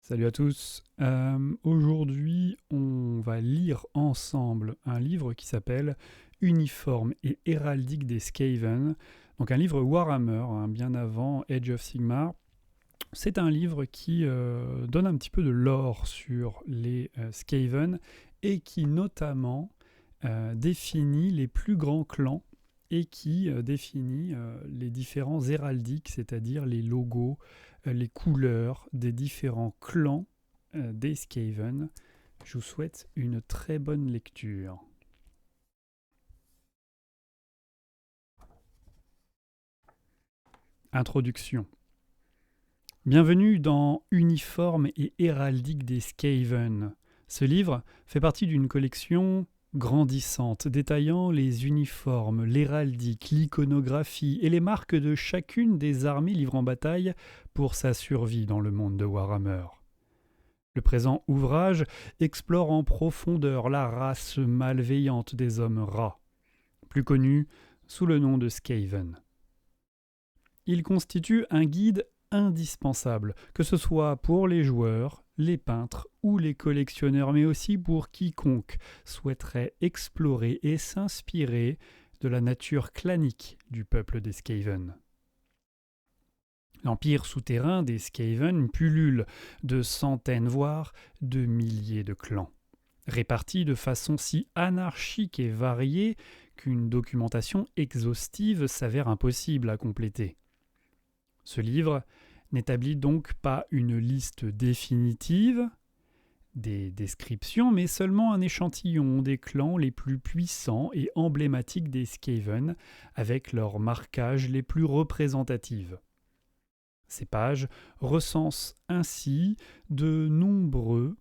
Salut à tous. Aujourd'hui, on va lire ensemble un livre qui s'appelle Uniforme et héraldique des Skaven. Donc un livre Warhammer, bien avant Age of Sigmar. C'est un livre qui donne un petit peu de lore sur les Skaven et qui notamment définit les plus grands clans et qui définit les différents héraldiques, c'est-à-dire les logos, les couleurs des différents clans des Skaven. Je vous souhaite une très bonne lecture. Introduction. Bienvenue dans Uniforme et héraldique des Skaven. Ce livre fait partie d'une collection grandissante, détaillant les uniformes, l'héraldique, l'iconographie et les marques de chacune des armées livrant bataille pour sa survie dans le monde de Warhammer. Le présent ouvrage explore en profondeur la race malveillante des hommes rats, plus connue sous le nom de Skaven. Il constitue un guide indispensable, que ce soit pour les joueurs, les peintres ou les collectionneurs, mais aussi pour quiconque souhaiterait explorer et s'inspirer de la nature clanique du peuple des Skaven. L'empire souterrain des Skaven pullule de centaines, voire de milliers de clans, répartis de façon si anarchique et variée qu'une documentation exhaustive s'avère impossible à compléter. Ce livre n'établit donc pas une liste définitive des descriptions, mais seulement un échantillon des clans les plus puissants et emblématiques des Skaven, avec leurs marquages les plus représentatifs. Ces pages recensent ainsi de nombreux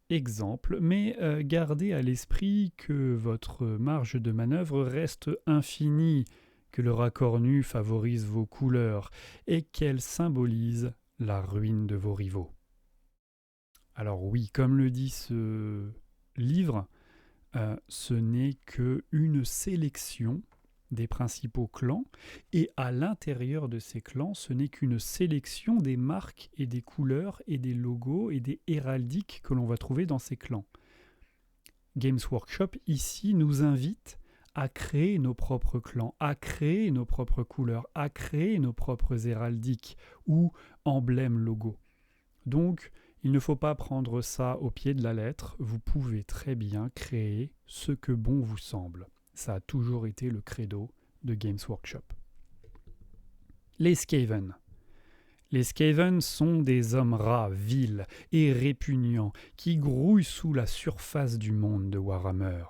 exemples, mais gardez à l'esprit que votre marge de manœuvre reste infinie, que le raccord nu favorise vos couleurs et qu'elle symbolise la ruine de vos rivaux. Alors oui, comme le dit ce livre, ce n'est qu'une sélection des principaux clans, et à l'intérieur de ces clans, ce n'est qu'une sélection des marques et des couleurs et des logos et des héraldiques que l'on va trouver dans ces clans. Games Workshop, ici, nous invite à créer nos propres clans, à créer nos propres couleurs, à créer nos propres héraldiques ou emblèmes logos. Donc, il ne faut pas prendre ça au pied de la lettre, vous pouvez très bien créer ce que bon vous semble. Ça a toujours été le credo de Games Workshop. Les Skaven. Les Skaven sont des hommes rats, vils et répugnants qui grouillent sous la surface du monde de Warhammer.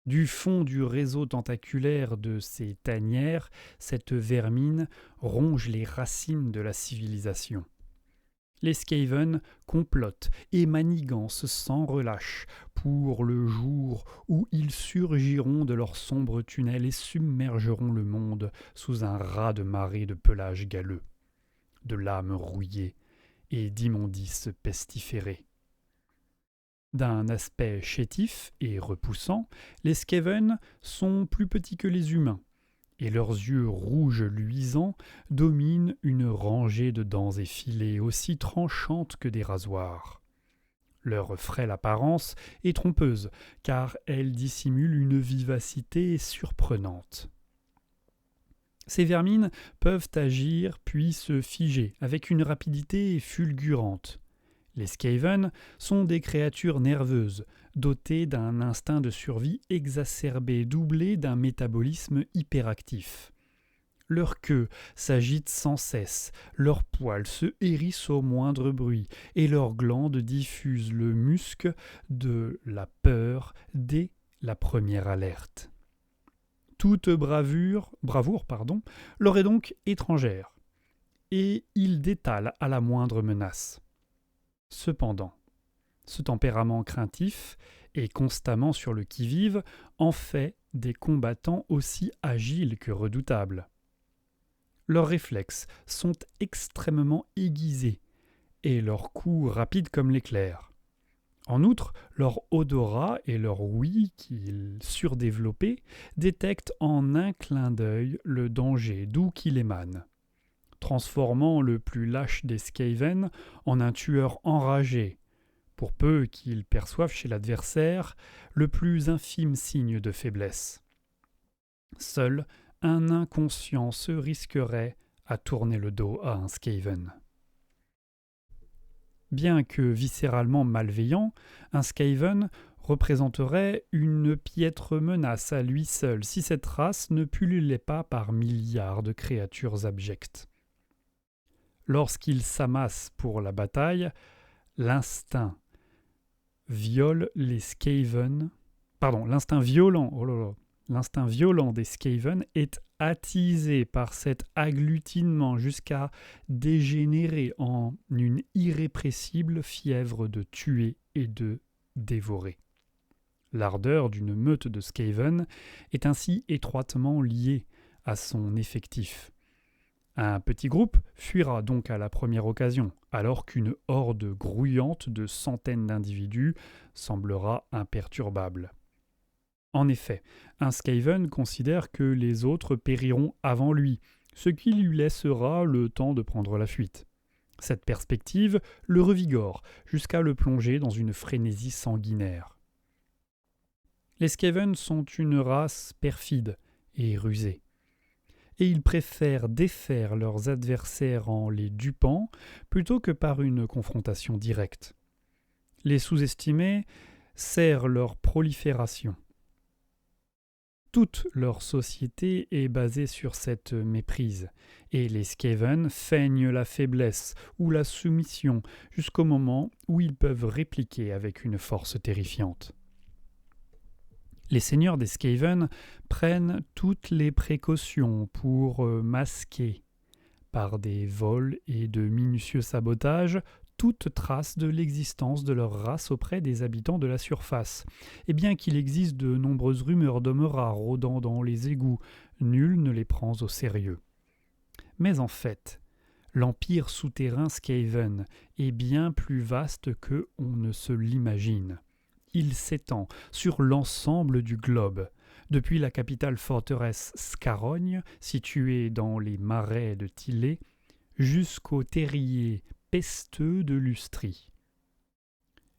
Du fond du réseau tentaculaire de ces tanières, cette vermine ronge les racines de la civilisation. Les Skaven complotent et manigancent sans relâche pour le jour où ils surgiront de leurs sombres tunnels et submergeront le monde sous un raz-de-marée de pelage galeux, de lames rouillées et d'immondices pestiférés. D'un aspect chétif et repoussant, les Skaven sont plus petits que les humains, et leurs yeux rouges luisants dominent une rangée de dents effilées aussi tranchantes que des rasoirs. Leur frêle apparence est trompeuse, car elle dissimule une vivacité surprenante. Ces vermines peuvent agir puis se figer avec une rapidité fulgurante. Les Skaven sont des créatures nerveuses, dotées d'un instinct de survie exacerbé, doublé d'un métabolisme hyperactif. Leur queue s'agite sans cesse, leurs poils se hérissent au moindre bruit, et leurs glandes diffusent le musc de la peur dès la première alerte. Toute bravoure, leur est donc étrangère, et ils détalent à la moindre menace. Cependant, ce tempérament craintif et constamment sur le qui-vive en fait des combattants aussi agiles que redoutables. Leurs réflexes sont extrêmement aiguisés et leurs coups rapides comme l'éclair. En outre, leur odorat et leur ouïe, qu'ils surdéveloppés, détectent en un clin d'œil le danger d'où qu'il émane. transformant le plus lâche des Skaven en un tueur enragé, pour peu qu'il perçoive chez l'adversaire le plus infime signe de faiblesse. Seul un inconscient se risquerait à tourner le dos à un Skaven. Bien que viscéralement malveillant, un Skaven représenterait une piètre menace à lui seul si cette race ne pullulait pas par milliards de créatures abjectes. Lorsqu'il s'amasse pour la bataille, l'instinct violent des Skaven est attisé par cet agglutinement jusqu'à dégénérer en une irrépressible fièvre de tuer et de dévorer. L'ardeur d'une meute de Skaven est ainsi étroitement liée à son effectif. Un petit groupe fuira donc à la première occasion, alors qu'une horde grouillante de centaines d'individus semblera imperturbable. En effet, un Skaven considère que les autres périront avant lui, ce qui lui laissera le temps de prendre la fuite. Cette perspective le revigore jusqu'à le plonger dans une frénésie sanguinaire. Les Skaven sont une race perfide et rusée, et ils préfèrent défaire leurs adversaires en les dupant plutôt que par une confrontation directe. Les sous-estimer sert leur prolifération. Toute leur société est basée sur cette méprise, et les Skaven feignent la faiblesse ou la soumission jusqu'au moment où ils peuvent répliquer avec une force terrifiante. Les seigneurs des Skaven prennent toutes les précautions pour masquer, par des vols et de minutieux sabotages, toute trace de l'existence de leur race auprès des habitants de la surface. Et bien qu'il existe de nombreuses rumeurs d'hommes rares rôdant dans les égouts, nul ne les prend au sérieux. Mais en fait, l'empire souterrain Skaven est bien plus vaste que on ne se l'imagine. Il s'étend sur l'ensemble du globe, depuis la capitale forteresse Scarogne, située dans les marais de Tillé, jusqu'aux terriers pesteux de Lustrie.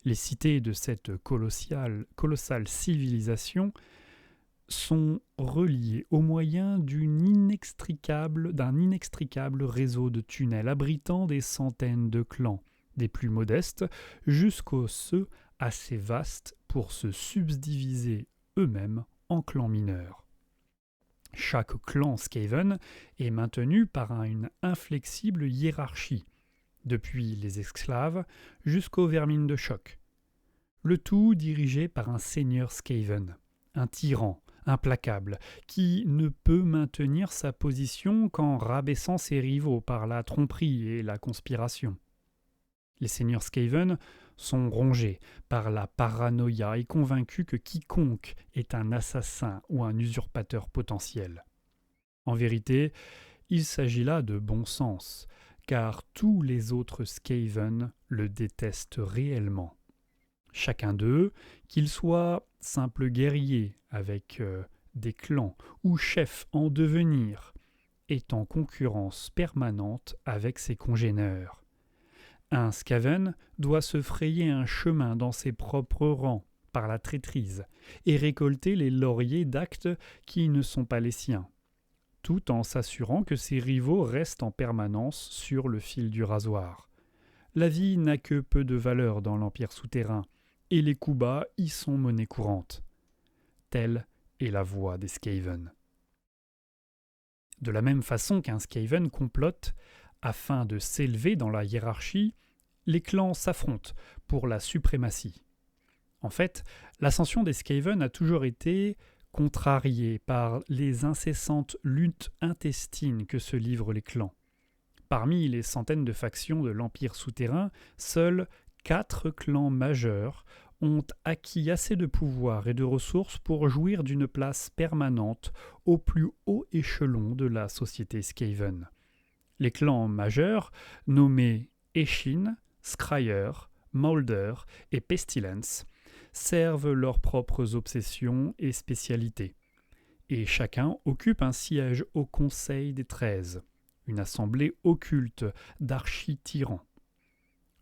Les cités de cette colossale civilisation sont reliées au moyen d'un inextricable réseau de tunnels abritant des centaines de clans, des plus modestes jusqu'aux ceux assez vastes pour se subdiviser eux-mêmes en clans mineurs. Chaque clan Skaven est maintenu par une inflexible hiérarchie, depuis les esclaves jusqu'aux vermines de choc. Le tout dirigé par un seigneur Skaven, un tyran implacable, qui ne peut maintenir sa position qu'en rabaissant ses rivaux par la tromperie et la conspiration. Les seigneurs Skaven sont rongés par la paranoïa et convaincus que quiconque est un assassin ou un usurpateur potentiel. En vérité, il s'agit là de bon sens, car tous les autres Skaven le détestent réellement. Chacun d'eux, qu'il soit simple guerrier avec des clans ou chef en devenir, est en concurrence permanente avec ses congénères. Un Skaven doit se frayer un chemin dans ses propres rangs par la traîtrise et récolter les lauriers d'actes qui ne sont pas les siens, tout en s'assurant que ses rivaux restent en permanence sur le fil du rasoir. La vie n'a que peu de valeur dans l'Empire souterrain, et les coups bas y sont monnaie courante. Telle est la voie des Skaven. De la même façon qu'un Skaven complote afin de s'élever dans la hiérarchie, les clans s'affrontent pour la suprématie. En fait, l'ascension des Skaven a toujours été contrariée par les incessantes luttes intestines que se livrent les clans. Parmi les centaines de factions de l'Empire souterrain, seuls 4 clans majeurs ont acquis assez de pouvoir et de ressources pour jouir d'une place permanente au plus haut échelon de la société Skaven. Les clans majeurs, nommés Eshin, Scryer, Moulder et Pestilence, servent leurs propres obsessions et spécialités, et chacun occupe un siège au Conseil des 13, une assemblée occulte d'archi-tyrans.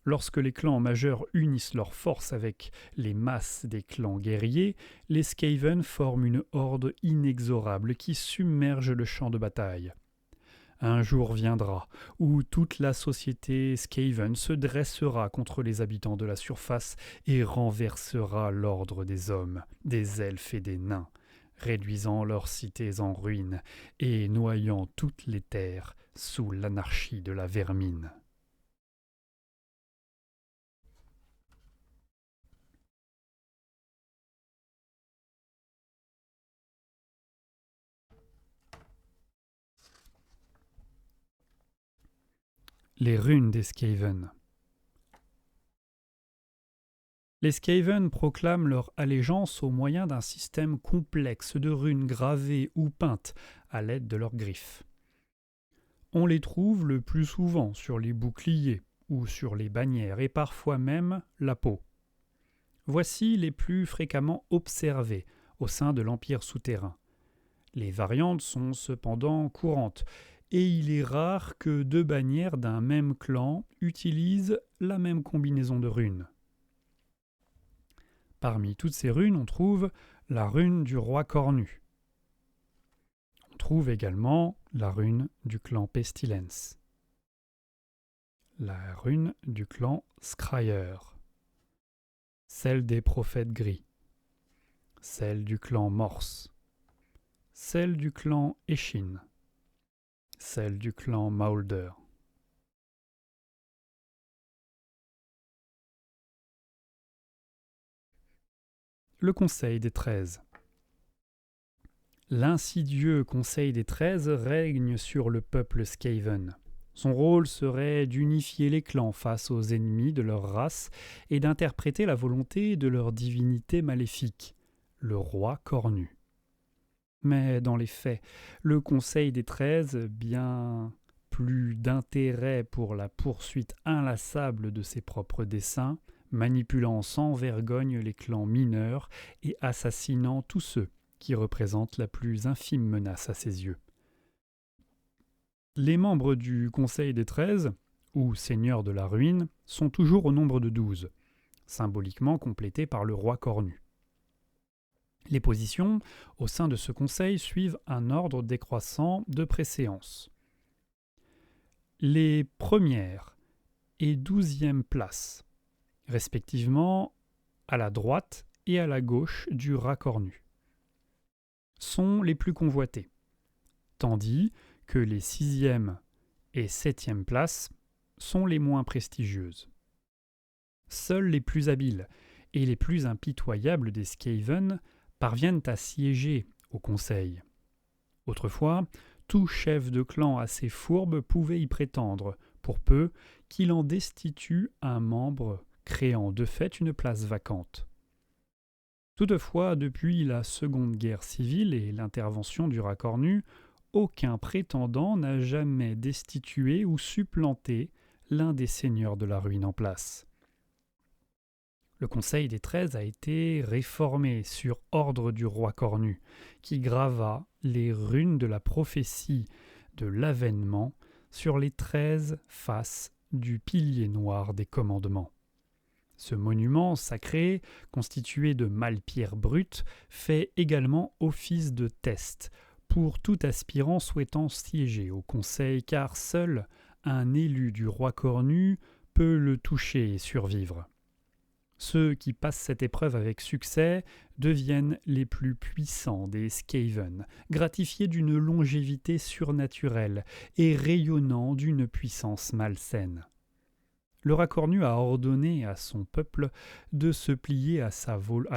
Lorsque les clans majeurs unissent leurs forces avec les masses des clans guerriers, les Skaven forment une horde inexorable qui submerge le champ de bataille. Un jour viendra où toute la société Skaven se dressera contre les habitants de la surface et renversera l'ordre des hommes, des elfes et des nains, réduisant leurs cités en ruines et noyant toutes les terres sous l'anarchie de la vermine. Les runes des Skaven. Les Skaven proclament leur allégeance au moyen d'un système complexe de runes gravées ou peintes à l'aide de leurs griffes. On les trouve le plus souvent sur les boucliers ou sur les bannières et parfois même la peau. Voici les plus fréquemment observées au sein de l'Empire souterrain. Les variantes sont cependant courantes et il est rare que deux bannières d'un même clan utilisent la même combinaison de runes. Parmi toutes ces runes, on trouve la rune du roi cornu. On trouve également la rune du clan Pestilence, la rune du clan Scryer, celle des prophètes gris, celle du clan Morse, celle du clan Eshin, celle du clan Maulder. Le Conseil des 13. L'insidieux Conseil des 13 règne sur le peuple Skaven. Son rôle serait d'unifier les clans face aux ennemis de leur race et d'interpréter la volonté de leur divinité maléfique, le roi cornu. Mais dans les faits, le Conseil des 13, bien plus d'intérêt pour la poursuite inlassable de ses propres desseins, manipulant sans vergogne les clans mineurs et assassinant tous ceux qui représentent la plus infime menace à ses yeux. Les membres du Conseil des 13, ou Seigneurs de la Ruine, sont toujours au nombre de 12, symboliquement complétés par le roi cornu. Les positions au sein de ce conseil suivent un ordre décroissant de préséance. Les premières et 12e places, respectivement à la droite et à la gauche du rat cornu, sont les plus convoitées, tandis que les 6e et 7e places sont les moins prestigieuses. Seuls les plus habiles et les plus impitoyables des Skaven parviennent à siéger au conseil. Autrefois, tout chef de clan assez fourbe pouvait y prétendre, pour peu qu'il en destitue un membre, créant de fait une place vacante. Toutefois, depuis la Seconde Guerre civile et l'intervention du rat cornu, aucun prétendant n'a jamais destitué ou supplanté l'un des seigneurs de la ruine en place. Le Conseil des 13 a été réformé sur ordre du roi cornu, qui grava les runes de la prophétie de l'avènement sur les 13 faces du pilier noir des commandements. Ce monument sacré, constitué de mallepierre brute, fait également office de test pour tout aspirant souhaitant siéger au Conseil, car seul un élu du roi cornu peut le toucher et survivre. Ceux qui passent cette épreuve avec succès deviennent les plus puissants des Skaven, gratifiés d'une longévité surnaturelle et rayonnant d'une puissance malsaine. Le rat cornu a ordonné à son peuple de se plier à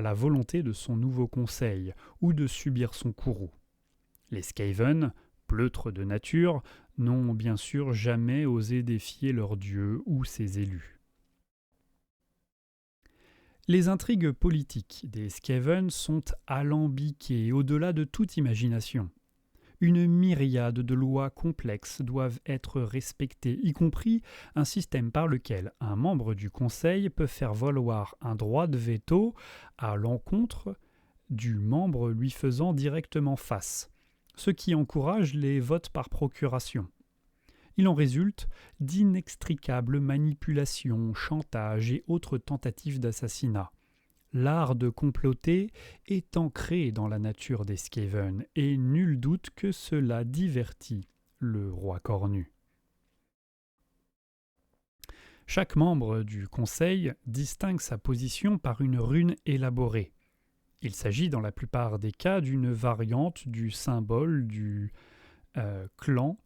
la volonté de son nouveau conseil ou de subir son courroux. Les Skaven, pleutres de nature, n'ont bien sûr jamais osé défier leur dieu ou ses élus. Les intrigues politiques des Skaven sont alambiquées au-delà de toute imagination. Une myriade de lois complexes doivent être respectées, y compris un système par lequel un membre du Conseil peut faire valoir un droit de veto à l'encontre du membre lui faisant directement face, ce qui encourage les votes par procuration. Il en résulte d'inextricables manipulations, chantages et autres tentatives d'assassinat. L'art de comploter est ancré dans la nature des Skaven, et nul doute que cela divertit le roi cornu. Chaque membre du conseil distingue sa position par une rune élaborée. Il s'agit dans la plupart des cas d'une variante du symbole du clan,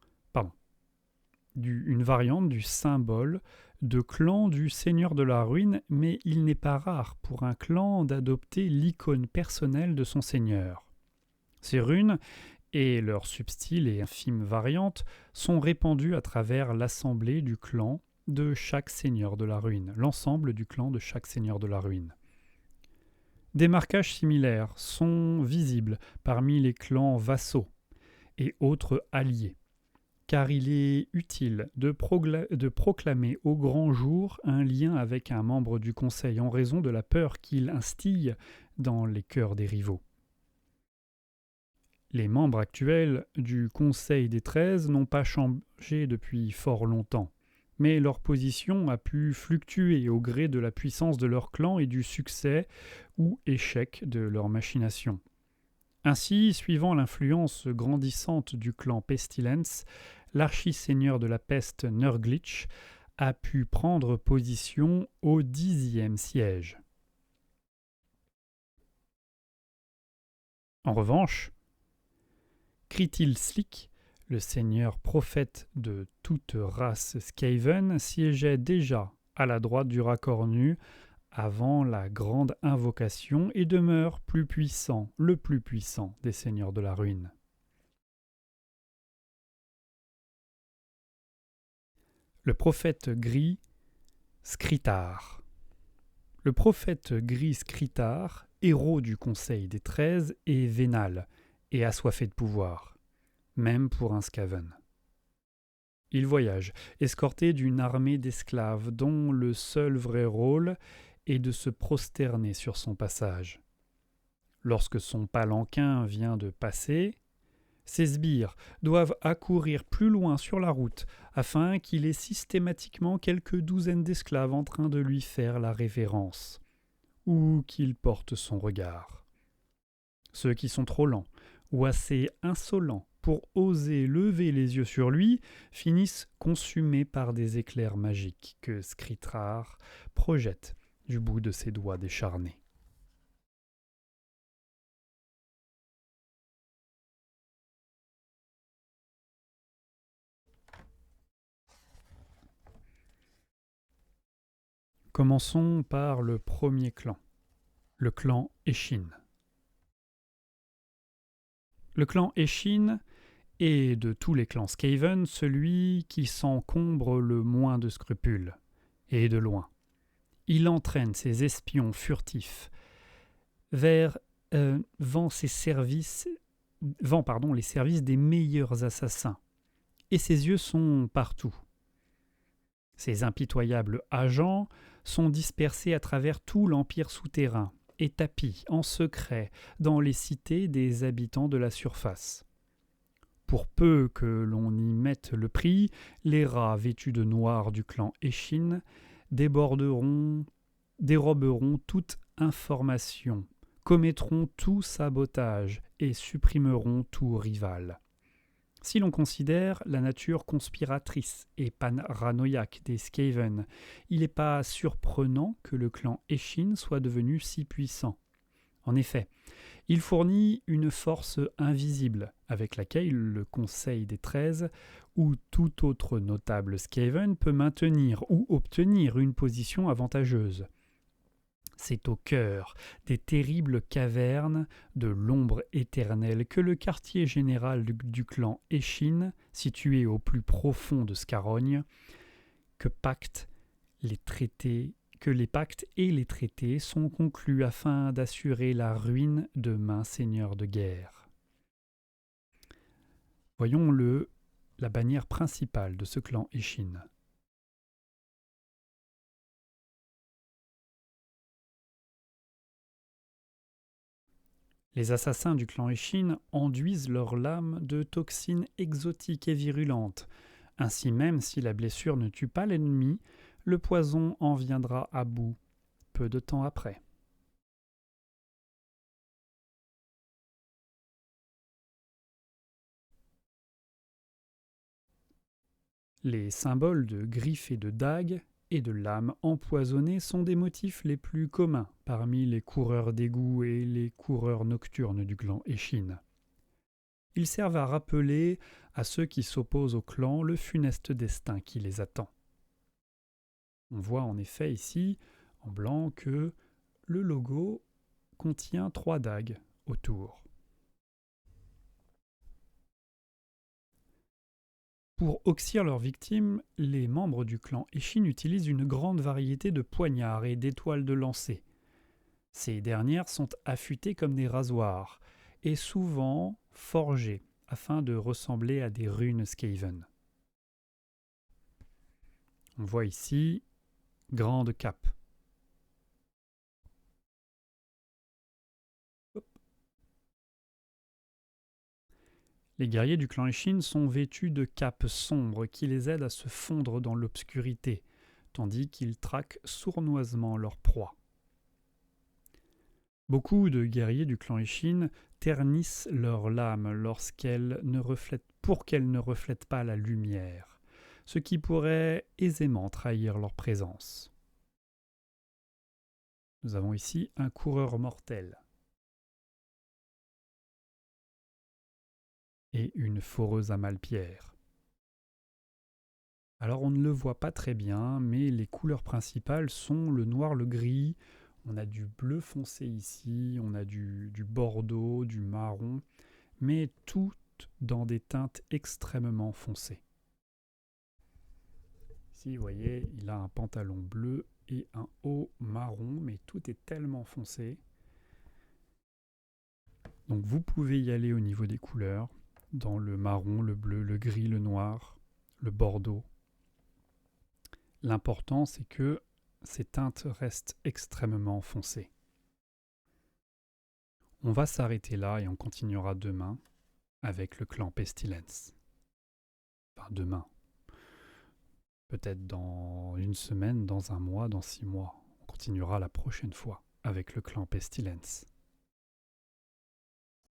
une variante du symbole de clan du Seigneur de la Ruine, mais il n'est pas rare pour un clan d'adopter l'icône personnelle de son seigneur. Ces runes et leurs subtiles et infimes variantes sont répandues à travers l'assemblée du clan de chaque Seigneur de la Ruine, l'ensemble du clan de chaque Seigneur de la Ruine. Des marquages similaires sont visibles parmi les clans vassaux et autres alliés, car il est utile de proclamer au grand jour un lien avec un membre du Conseil en raison de la peur qu'il instille dans les cœurs des rivaux. Les membres actuels du Conseil des 13 n'ont pas changé depuis fort longtemps, mais leur position a pu fluctuer au gré de la puissance de leur clan et du succès ou échec de leurs machinations. Ainsi, suivant l'influence grandissante du clan Pestilence, l'archi-seigneur de la peste Nurglitch a pu prendre position au 10e siège. En revanche, Kritil Slick, le seigneur prophète de toute race Skaven, siégeait déjà à la droite du rat cornu avant la grande invocation et demeure le plus puissant des seigneurs de la ruine. Le prophète gris Skrytar. Le prophète gris Skrytar, héros du Conseil des 13, est vénal et assoiffé de pouvoir, même pour un Skaven. Il voyage, escorté d'une armée d'esclaves dont le seul vrai rôle est de se prosterner sur son passage. Lorsque son palanquin vient de passer, ses sbires doivent accourir plus loin sur la route afin qu'il ait systématiquement quelques douzaines d'esclaves en train de lui faire la révérence, ou qu'il porte son regard. Ceux qui sont trop lents ou assez insolents pour oser lever les yeux sur lui finissent consumés par des éclairs magiques que Skrytar projette du bout de ses doigts décharnés. Commençons par le premier clan, le clan Eshin. Le clan Eshin est, de tous les clans Skaven, celui qui s'encombre le moins de scrupules, et de loin. Il entraîne ses espions furtifs vend les services des meilleurs assassins, et ses yeux sont partout. Ses impitoyables agents sont dispersés à travers tout l'empire souterrain et tapis en secret dans les cités des habitants de la surface. Pour peu que l'on y mette le prix, les rats vêtus de noir du clan Eshin déroberont toute information, commettront tout sabotage et supprimeront tout rival. Si l'on considère la nature conspiratrice et paranoïaque des Skaven, il n'est pas surprenant que le clan Eshin soit devenu si puissant. En effet, il fournit une force invisible avec laquelle le Conseil des 13 ou tout autre notable Skaven peut maintenir ou obtenir une position avantageuse. C'est au cœur des terribles cavernes de l'ombre éternelle que le quartier général du clan Eshin, situé au plus profond de Scarogne, que les pactes et les traités sont conclus afin d'assurer la ruine de maints seigneurs de guerre. Voyons la bannière principale de ce clan Eshin. Les assassins du clan Eshin enduisent leurs lames de toxines exotiques et virulentes, Ainsi même, si la blessure ne tue pas l'ennemi, le poison en viendra à bout peu de temps après. Les symboles de griffes et de dagues et de lames empoisonnées sont des motifs les plus communs parmi les coureurs d'égout et les coureurs nocturnes du clan Échine. Ils servent à rappeler à ceux qui s'opposent au clan le funeste destin qui les attend. On voit en effet ici, en blanc, que le logo contient 3 dagues autour. Pour oxyre leurs victimes, les membres du clan Échine utilisent une grande variété de poignards et d'étoiles de lancer. Ces dernières sont affûtées comme des rasoirs et souvent forgées afin de ressembler à des runes Skaven. On voit ici grande cape. Les guerriers du clan Échine sont vêtus de capes sombres qui les aident à se fondre dans l'obscurité, tandis qu'ils traquent sournoisement leur proie. Beaucoup de guerriers du clan Échine ternissent leurs lames pour qu'elles ne reflètent pas la lumière, ce qui pourrait aisément trahir leur présence. Nous avons ici un coureur mortel et une foreuse à malpierre. Alors on ne le voit pas très bien, mais les couleurs principales sont le noir, le gris, on a du bleu foncé ici, on a du bordeaux, du marron, mais toutes dans des teintes extrêmement foncées. Ici, vous voyez, il a un pantalon bleu et un haut marron, mais tout est tellement foncé. Donc vous pouvez y aller au niveau des couleurs, dans le marron, le bleu, le gris, le noir, le bordeaux. L'important, c'est que ces teintes restent extrêmement foncées. On va s'arrêter là et on continuera demain avec le clan Pestilence. Enfin, demain. Peut-être dans une semaine, dans un mois, dans 6 mois. On continuera la prochaine fois avec le clan Pestilence.